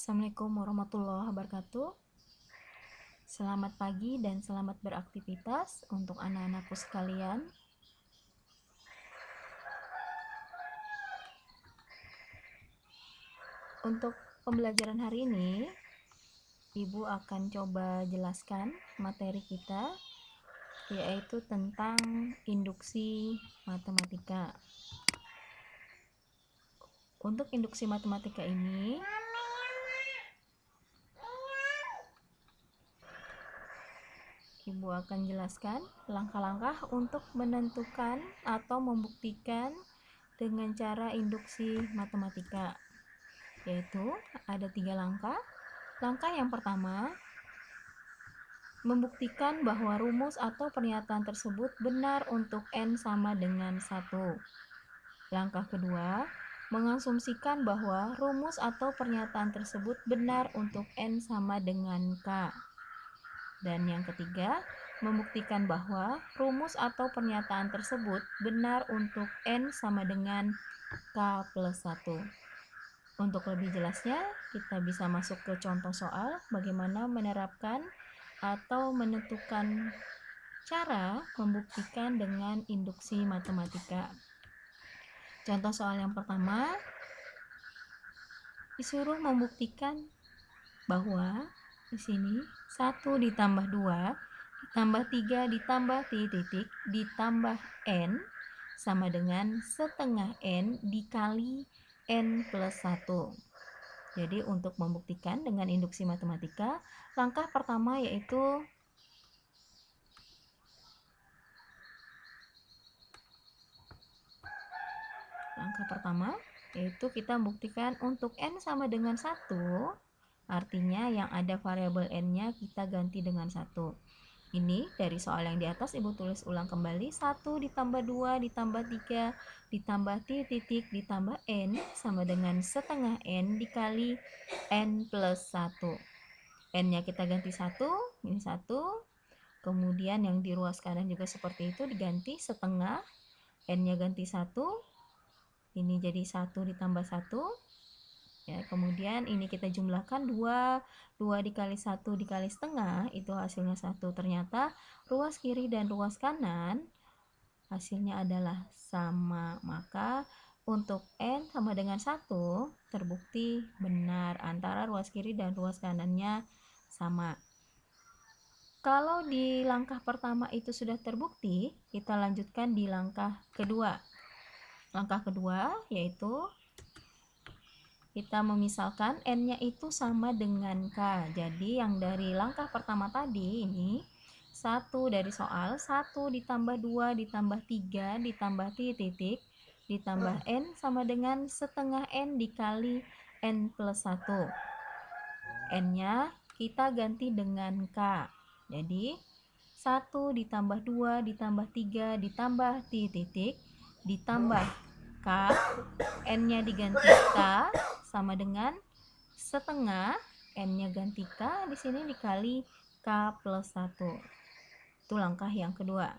Assalamualaikum warahmatullahi wabarakatuh. Selamat pagi dan selamat beraktivitas untuk anak-anakku sekalian. Untuk pembelajaran hari ini, Ibu akan coba jelaskan materi kita, yaitu tentang induksi matematika. Untuk induksi matematika ini, Ibu akan jelaskan langkah-langkah untuk menentukan atau membuktikan dengan cara induksi matematika, yaitu ada 3 langkah. Langkah yang pertama, membuktikan bahwa rumus atau pernyataan tersebut benar untuk N sama dengan 1. Langkah kedua, mengasumsikan bahwa rumus atau pernyataan tersebut benar untuk N sama dengan K. Dan yang ketiga, membuktikan bahwa rumus atau pernyataan tersebut benar untuk N sama dengan K plus 1. Untuk lebih jelasnya, kita bisa masuk ke contoh soal bagaimana menerapkan atau menentukan cara membuktikan dengan induksi matematika. Contoh soal yang pertama, disuruh membuktikan bahwa di sini 1 ditambah 2 ditambah 3 ditambah titik ditambah N sama dengan setengah N dikali N plus 1. Jadi untuk membuktikan dengan induksi matematika, langkah pertama yaitu kita membuktikan untuk N sama dengan 1, artinya yang ada variabel N-nya kita ganti dengan 1. Ini dari soal yang di atas Ibu tulis ulang kembali, 1 ditambah 2 ditambah 3 ditambah titik ditambah N sama dengan setengah N dikali N plus 1. N-nya kita ganti 1, ini 1. Kemudian yang di ruas kanan juga seperti itu, diganti setengah, N-nya ganti 1. Ini jadi 1 ditambah 1. Ya, kemudian ini kita jumlahkan 2 dikali 1 dikali setengah, itu hasilnya 1. Ternyata ruas kiri dan ruas kanan hasilnya adalah sama. Maka untuk N sama dengan 1 terbukti benar, antara ruas kiri dan ruas kanannya sama. Kalau di langkah pertama itu sudah terbukti, kita lanjutkan di langkah kedua. Langkah kedua yaitu kita memisalkan N-nya itu sama dengan K. Jadi yang dari langkah pertama tadi ini 1 dari soal, 1 ditambah 2 ditambah 3 ditambah titik ditambah N sama dengan setengah N dikali N plus 1. N-nya kita ganti dengan K. Jadi 1 ditambah 2 ditambah 3 ditambah titik ditambah K, N-nya diganti K sama dengan setengah, N-nya ganti K di sini dikali K plus 1. Itu langkah yang kedua.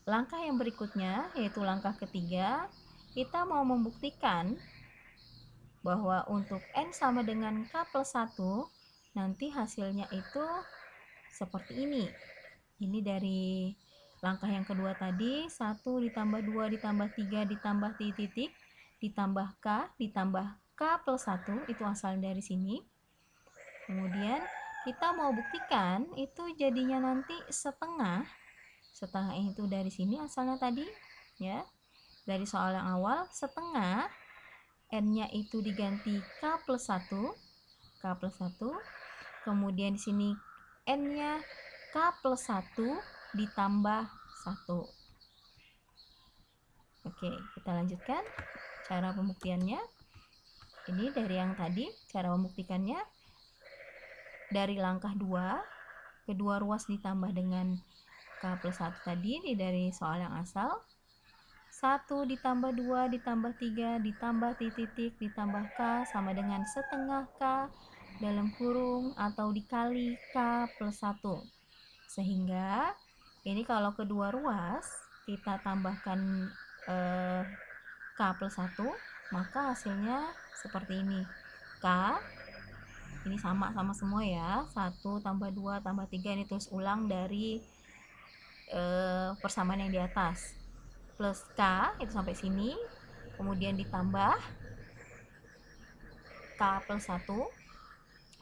Langkah yang berikutnya yaitu langkah ketiga, kita mau membuktikan bahwa untuk N sama dengan K plus 1 nanti hasilnya itu seperti ini. Ini dari langkah yang kedua tadi, 1 ditambah 2 ditambah 3 ditambah titik ditambah K ditambah K plus 1, itu asal dari sini. Kemudian kita mau buktikan itu jadinya nanti setengah itu dari sini asalnya tadi, ya. Dari soal yang awal, setengah N-nya itu diganti K plus 1, kemudian di sini N-nya K plus 1 ditambah 1. Oke, kita lanjutkan cara pembuktiannya. Ini dari yang tadi, cara membuktikannya dari langkah 2, kedua ruas ditambah dengan K plus 1 tadi, ini dari soal yang asal. 1 ditambah 2 ditambah 3 ditambah titik ditambah K sama dengan setengah K dalam kurung atau dikali K plus 1. Sehingga ini kalau kedua ruas kita tambahkan K plus 1, maka hasilnya seperti ini. K Ini sama semua ya. 1 tambah 2 tambah 3 ini tulis ulang dari persamaan yang di atas. Plus K itu sampai sini. Kemudian ditambah K plus 1.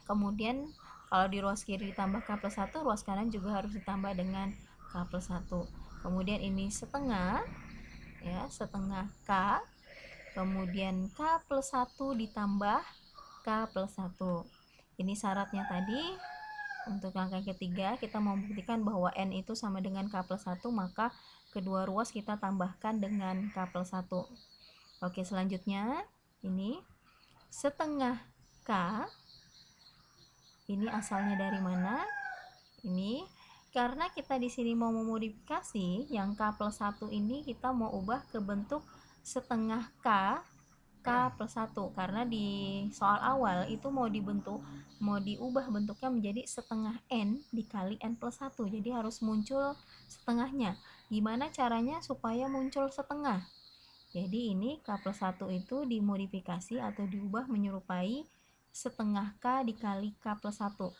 Kemudian kalau di ruas kiri ditambah K plus 1, ruas kanan juga harus ditambah dengan K plus 1. Kemudian ini setengah, ya, setengah K. Kemudian K plus 1 ditambah K plus 1. Ini syaratnya tadi. Untuk langkah ketiga, kita mau membuktikan bahwa N itu sama dengan K plus 1, maka kedua ruas kita tambahkan dengan K plus 1. Oke, selanjutnya ini setengah K. Ini asalnya dari mana? Ini karena kita di sini mau memodifikasi yang K plus 1 ini, kita mau ubah ke bentuk setengah K plus 1, karena di soal awal itu mau diubah bentuknya menjadi setengah N dikali N plus 1, jadi harus muncul setengahnya. Gimana caranya supaya muncul setengah? Jadi ini K plus 1 itu dimodifikasi atau diubah menyerupai setengah K dikali K plus 1.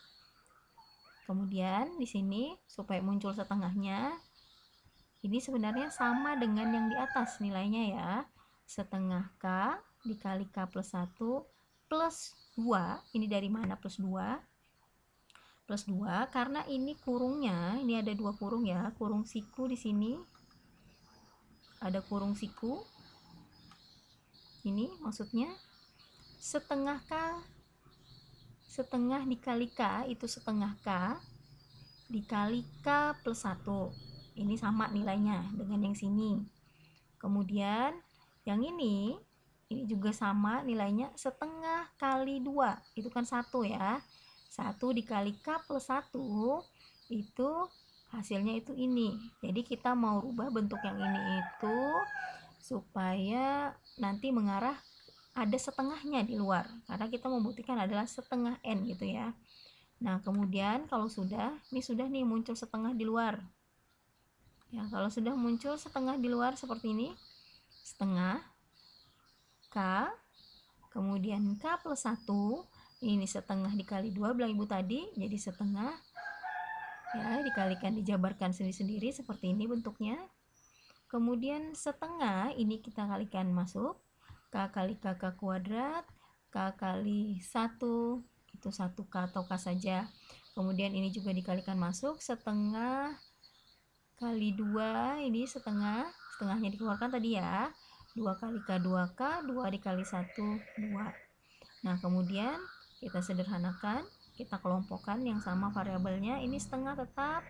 Kemudian di sini supaya muncul setengahnya, ini sebenarnya sama dengan yang di atas nilainya ya. Setengah K dikali K plus 1 plus 2. Ini dari mana plus 2? Plus 2 karena ini kurungnya, ini ada 2 kurung ya, kurung siku di sini. Ada kurung siku. Ini maksudnya setengah K, setengah dikali K itu setengah K dikali K plus 1. Ini sama nilainya dengan yang sini. Kemudian yang ini juga sama nilainya, setengah kali 2 itu kan 1 ya. 1 dikali K plus 1 itu hasilnya itu ini. Jadi kita mau rubah bentuk yang ini itu supaya nanti mengarah ada setengahnya di luar, karena kita membuktikan adalah setengah N gitu ya. Nah, kemudian kalau ini sudah nih muncul setengah di luar. Ya, kalau sudah muncul setengah di luar seperti ini, setengah K, kemudian K plus 1, ini setengah dikali 2, bilang ibu tadi, jadi setengah, ya, dikalikan, dijabarkan sendiri-sendiri, seperti ini bentuknya. Kemudian setengah, ini kita kalikan masuk, K kali K kuadrat, K kali 1, itu 1K atau K saja. Kemudian ini juga dikalikan masuk, setengah kali 2, ini setengahnya dikeluarkan tadi ya, 2 kali K 2K, 2 dikali 1 2. Nah, kemudian kita sederhanakan, kita kelompokkan yang sama variabelnya, ini setengah tetap,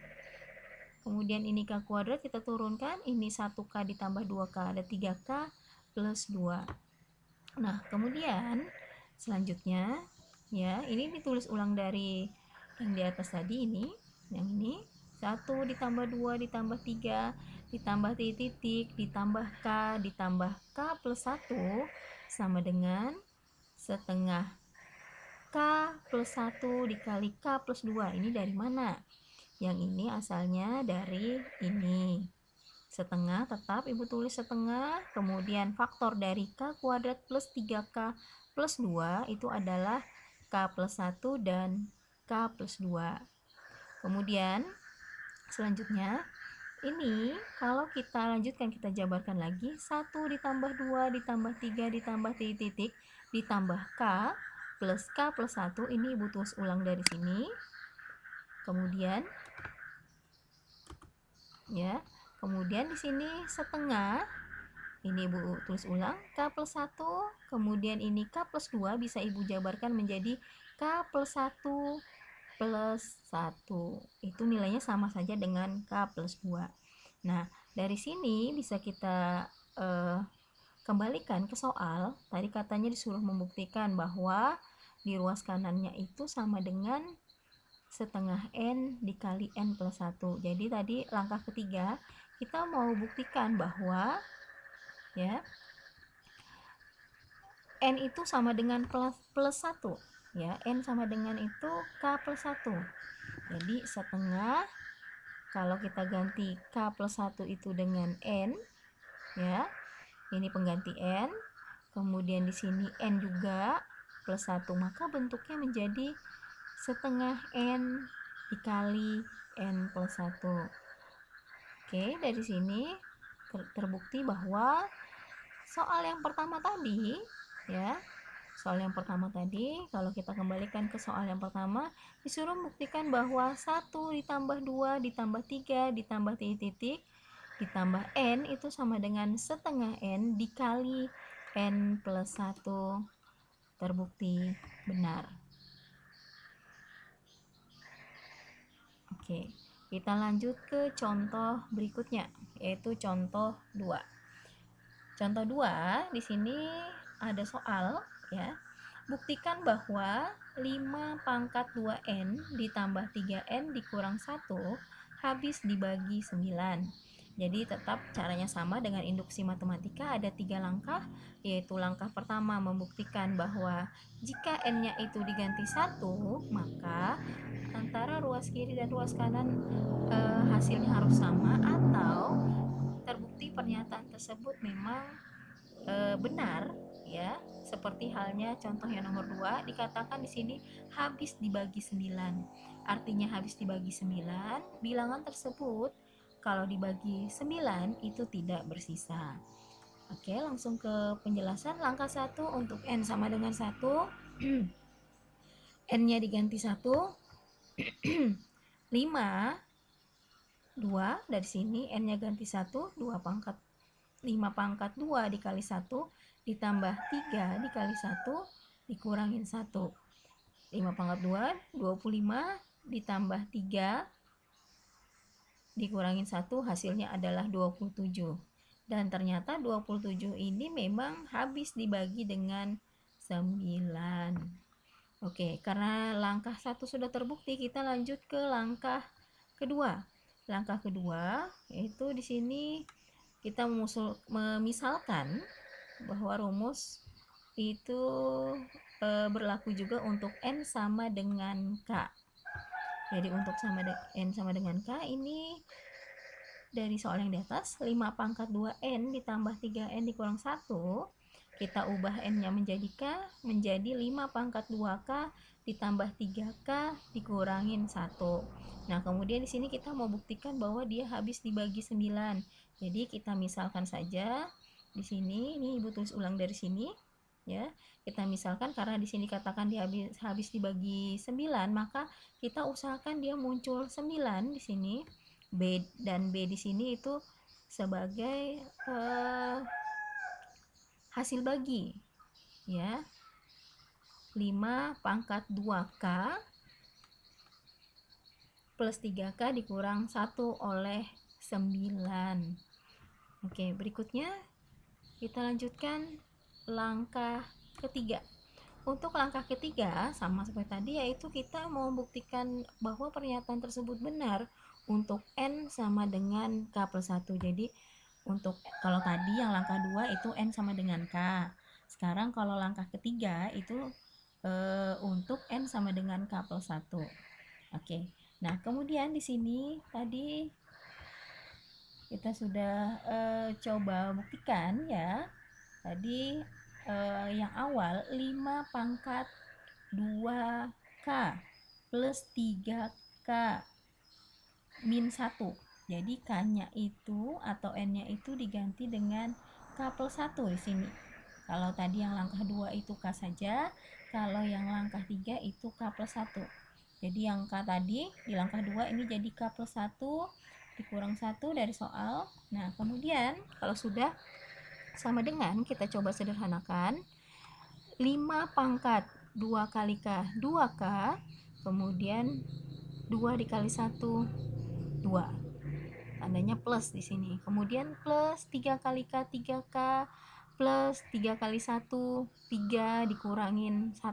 kemudian ini K kuadrat kita turunkan, ini 1K ditambah 2K, ada 3K plus 2. Nah, kemudian selanjutnya ya, ini ditulis ulang dari yang di atas tadi, yang ini 1 ditambah 2 ditambah 3 ditambah titik ditambah K ditambah K plus 1 sama dengan setengah K plus 1 dikali K plus 2. Ini dari mana? Yang ini asalnya dari ini. Setengah tetap ibu tulis setengah, kemudian faktor dari K kuadrat plus 3K plus 2 itu adalah K plus 1 dan K plus 2. Kemudian selanjutnya ini kalau kita lanjutkan, kita jabarkan lagi, 1 ditambah 2 ditambah 3 ditambah titik ditambah K plus 1, ini ibu tulis ulang dari sini. Kemudian ya, kemudian di sini setengah, ini ibu tulis ulang K plus 1, kemudian ini K plus 2 bisa ibu jabarkan menjadi K plus 1 plus 1. Itu nilainya sama saja dengan K plus 2. Nah, dari sini bisa kita kembalikan ke soal. Tadi katanya disuruh membuktikan bahwa di ruas kanannya itu sama dengan setengah N dikali N plus 1. Jadi tadi langkah ketiga kita mau buktikan bahwa ya N itu sama dengan plus 1 ya, N sama dengan itu K plus 1. Jadi setengah, kalau kita ganti K plus 1 itu dengan N ya, ini pengganti N, kemudian di sini N juga, plus 1, maka bentuknya menjadi setengah N dikali N plus 1. Oke, dari sini terbukti bahwa soal yang pertama tadi, ya, soal yang pertama tadi, kalau kita kembalikan ke soal yang pertama, disuruh membuktikan bahwa 1 ditambah 2 ditambah 3 ditambah titik ditambah N itu sama dengan setengah N dikali N plus 1. Terbukti benar. Oke, kita lanjut ke contoh berikutnya, yaitu contoh 2. Contoh 2, di sini ada soal, ya. Buktikan bahwa 5 pangkat 2N ditambah 3N dikurang 1 habis dibagi 9. Jadi tetap caranya sama dengan induksi matematika, ada 3 langkah, yaitu langkah pertama membuktikan bahwa jika N-nya itu diganti 1, maka antara ruas kiri dan ruas kanan hasilnya harus sama, atau terbukti pernyataan tersebut memang benar, ya. Seperti halnya contoh yang nomor 2, dikatakan di sini habis dibagi 9. Artinya habis dibagi 9, bilangan tersebut kalau dibagi 9 itu tidak bersisa. Oke, langsung ke penjelasan. Langkah 1 untuk N sama dengan 1. N-nya diganti 1. 5 2 dari sini N-nya ganti 1, 2 pangkat 5 pangkat 2 dikali 1 ditambah 3 dikali 1 dikurangin 1. 5 pangkat 2, 25 ditambah 3 dikurangin 1, hasilnya adalah 27. Dan ternyata 27 ini memang habis dibagi dengan 9. Oke, karena langkah 1 sudah terbukti, kita lanjut ke langkah kedua. Langkah kedua yaitu di sini kita memisalkan bahwa rumus itu berlaku juga untuk N sama dengan K. Jadi untuk N sama dengan K ini dari soal yang di atas, 5 pangkat 2N ditambah 3N dikurang 1, kita ubah N-nya menjadi K, menjadi 5 pangkat 2K ditambah 3K dikurangin 1. Nah, kemudian di sini kita mau buktikan bahwa dia habis dibagi 9. Jadi kita misalkan saja di sini, ini Ibu tulis ulang dari sini, ya. Kita misalkan karena di sini katakan dia habis dibagi 9, maka kita usahakan dia muncul 9 di sini. B dan B di sini itu sebagai hasil bagi, ya. 5 pangkat 2K plus 3K dikurang 1 oleh 9. Oke, berikutnya kita lanjutkan langkah ketiga. Untuk langkah ketiga sama seperti tadi, yaitu kita mau membuktikan bahwa pernyataan tersebut benar untuk N sama dengan K plus 1. Jadi untuk kalau tadi yang langkah 2 itu N sama dengan K. Sekarang kalau langkah ketiga itu untuk N sama dengan K plus 1. Oke. Nah, kemudian di sini tadi kita sudah coba buktikan, ya. Tadi yang awal 5 pangkat 2K plus 3K min 1. Jadi K-nya itu atau N-nya itu diganti dengan K plus 1 di sini. Kalau tadi yang langkah 2 itu K saja, kalau yang langkah 3 itu K plus 1. Jadi yang K tadi di langkah 2 ini jadi K plus 1 dikurang 1 dari soal. Nah, kemudian kalau sudah sama dengan, kita coba sederhanakan. 5 pangkat 2 kali K 2K, kemudian 2 dikali 1 2. Tandanya plus di sini. Kemudian plus 3 kali K 3K plus 3 kali 1 3 dikurangin 1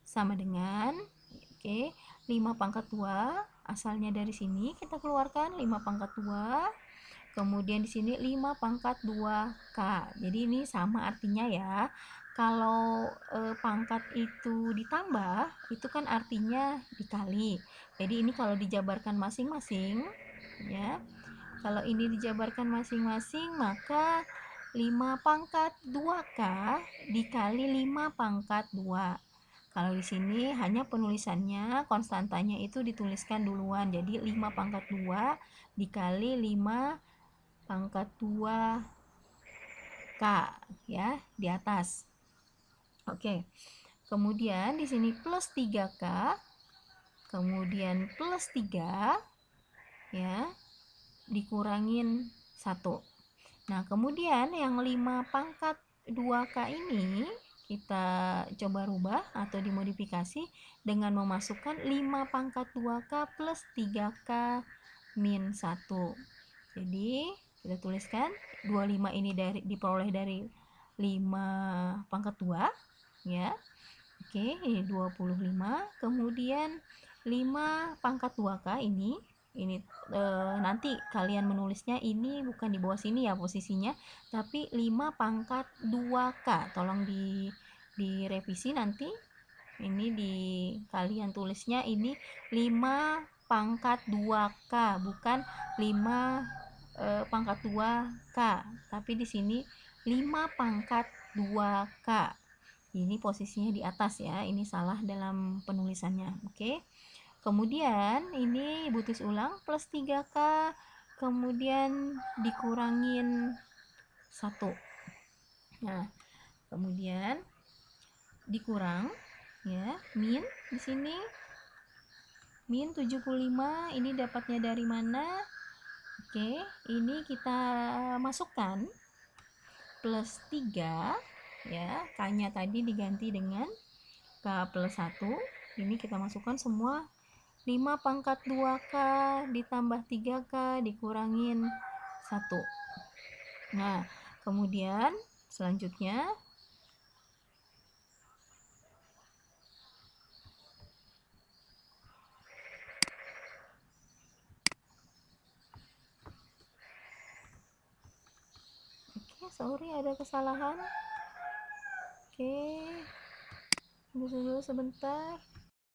sama dengan 5 pangkat 2 asalnya dari sini kita keluarkan 5 pangkat 2, kemudian di sini 5 pangkat 2K. Jadi ini sama artinya, ya. Kalau pangkat itu ditambah, itu kan artinya dikali. Jadi ini kalau dijabarkan masing-masing, ya. Kalau ini dijabarkan masing-masing, maka 5 pangkat 2K dikali 5 pangkat 2. Kalau di sini hanya penulisannya, konstantanya itu dituliskan duluan. Jadi 5 pangkat 2 dikali 5 pangkat 2K ya, di atas. Oke. Kemudian di sini plus 3K, kemudian plus 3 ya, dikurangin 1. Nah, kemudian yang 5 pangkat 2K ini kita coba rubah atau dimodifikasi dengan memasukkan 5 pangkat 2K plus 3K min 1. Jadi, kita tuliskan 25 ini diperoleh dari 5 pangkat 2 ya. Oke, ini 25. Kemudian 5 pangkat 2K ini nanti kalian menulisnya ini bukan di bawah sini ya posisinya, tapi 5 pangkat 2K. Tolong direvisi nanti. Ini kalian tulisnya ini 5 pangkat 2K, bukan 5 pangkat 2K, tapi di sini 5 pangkat 2K. Ini posisinya di atas ya, ini salah dalam penulisannya. Oke. Kemudian ini Ibu tulis ulang plus 3K, kemudian dikurangin 1. Nah, kemudian dikurang ya, min di sini min 75, ini dapatnya dari mana? Oke, ini kita masukkan plus 3 ya, K-nya tadi diganti dengan K plus 1. Ini kita masukkan semua 5 pangkat 2K ditambah 3K dikurangin 1. Nah, kemudian selanjutnya oke, sorry ada kesalahan. Oke, tunggu dulu sebentar.